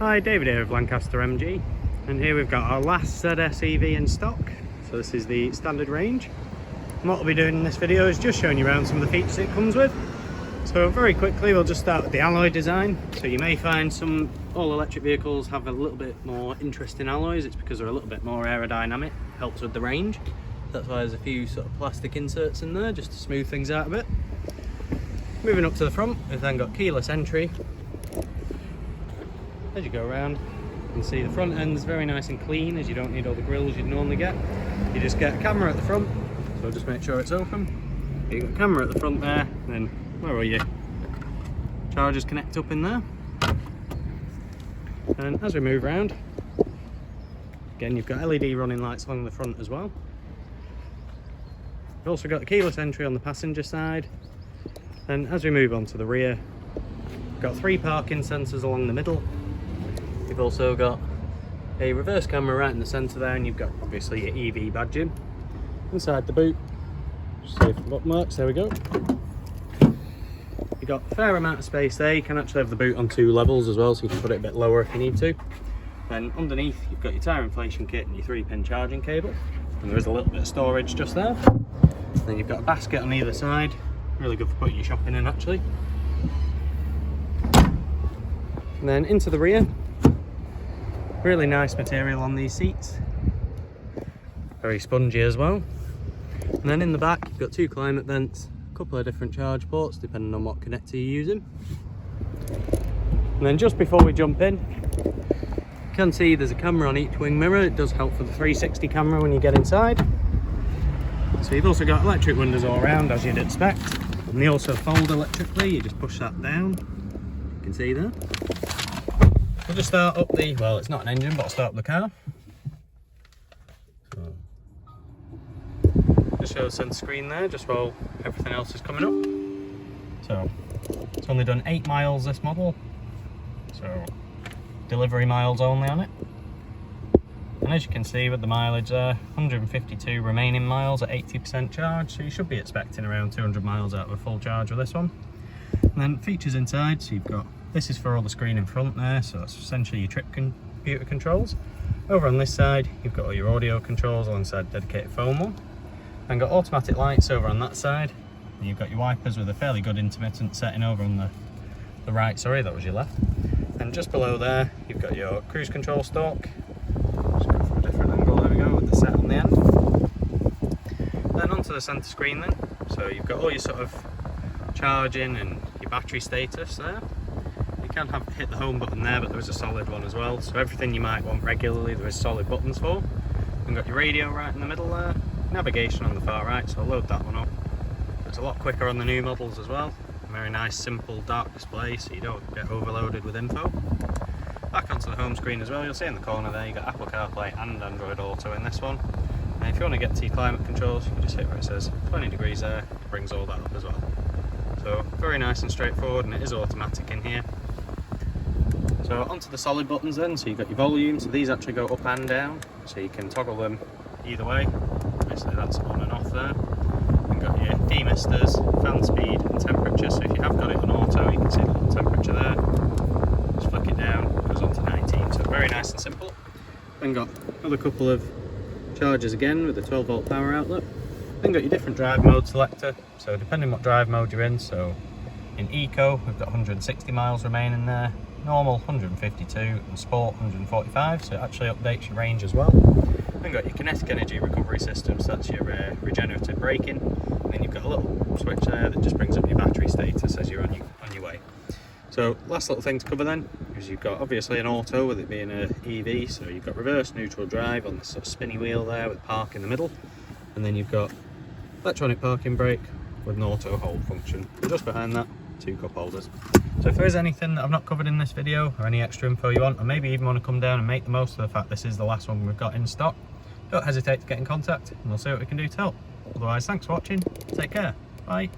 Hi, David here of Lancaster MG, and here we've got our last ZS EV in stock. So this is the standard range. And what we'll be doing in this video is just showing you around some of the features it comes with. So very quickly we'll just start with the alloy design. So you may find some all-electric vehicles have a little bit more interesting alloys. It's because they're a little bit more aerodynamic, helps with the range. That's why there's a few sort of plastic inserts in there just to smooth things out a bit. Moving up to the front, we've then got keyless entry. As you go around, you can see the front end's very nice and clean, as you don't need all the grills you'd normally get. You just get a camera at the front, so just make sure it's open. You've got a camera at the front there, and then where are you? Chargers connect up in there. And as we move around, again you've got LED running lights along the front as well. You've also got the keyless entry on the passenger side. And as we move on to the rear, you've got 3 parking sensors along the middle. You've also got a reverse camera right in the centre there, and you've got obviously your EV badging. Inside the boot, just see if the bookmarks, there we go. You've got a fair amount of space there. You can actually have the boot on 2 levels as well, so you can put it a bit lower if you need to. Then underneath you've got your tyre inflation kit and your 3-pin charging cable, and there is a little bit of storage just there. And then you've got a basket on either side, really good for putting your shopping in actually. And then into the rear, really nice material on these seats, very spongy as well. And then in the back you've got 2 climate vents, a couple of different charge ports depending on what connector you're using. And then just before we jump in, you can see there's a camera on each wing mirror. It does help for the 360 camera when you get inside. So you've also got electric windows all around, as you'd expect, and they also fold electrically. You just push that down, you can see there. We'll just start up the, well, it's not an engine, but I'll start up the car. So, just show the centre screen there, just while everything else is coming up. So, it's only done 8 miles this model, so delivery miles only on it. And as you can see with the mileage there, 152 remaining miles at 80% charge, so you should be expecting around 200 miles out of a full charge with this one. And then features inside, so you've got, this is for all the screen in front there, so that's essentially your trip computer controls. Over on this side, you've got all your audio controls alongside dedicated phone one. And got automatic lights over on that side. And you've got your wipers with a fairly good intermittent setting over on the right, sorry, that was your left. And just below there, you've got your cruise control stalk. Just go from a different angle, there we go, with the set on the end. Then onto the centre screen then. So you've got all your sort of charging and your battery status there. You can hit the home button there, but there is a solid one as well. So everything you might want regularly, there is solid buttons for. You've got your radio right in the middle there. Navigation on the far right, so I'll load that one up. It's a lot quicker on the new models as well. Very nice, simple, dark display, so you don't get overloaded with info. Back onto the home screen as well, you'll see in the corner there, you've got Apple CarPlay and Android Auto in this one. And if you want to get to your climate controls, you can just hit where it says 20 degrees there, it brings all that up as well. So very nice and straightforward, and it is automatic in here. So onto the solid buttons then, so you've got your volume, so these actually go up and down, so you can toggle them either way. Basically that's on and off there. You've got your demisters, fan speed and temperature, so if you have got it on auto, you can see the little temperature there. Just flick it down, it goes on to 19, so very nice and simple. Then got another couple of chargers again with a 12 volt power outlet. Then got your different drive mode selector, so depending what drive mode you're in, so in Eco we've got 160 miles remaining there, normal 152 and Sport 145, so it actually updates your range as well. Then got your kinetic energy recovery system, so that's your regenerative braking. And then you've got a little switch there that just brings up your battery status as you're on your way. So last little thing to cover then is you've got obviously an auto with it being an EV, so you've got reverse neutral drive on the sort of spinny wheel there with park in the middle, and then you've got electronic parking brake with an auto hold function, and just behind that 2 cup holders. So if there is anything that I've not covered in this video, or any extra info you want, or maybe even want to come down and make the most of the fact this is the last one we've got in stock, don't hesitate to get in contact and we'll see what we can do to help. Otherwise, thanks for watching, take care, bye.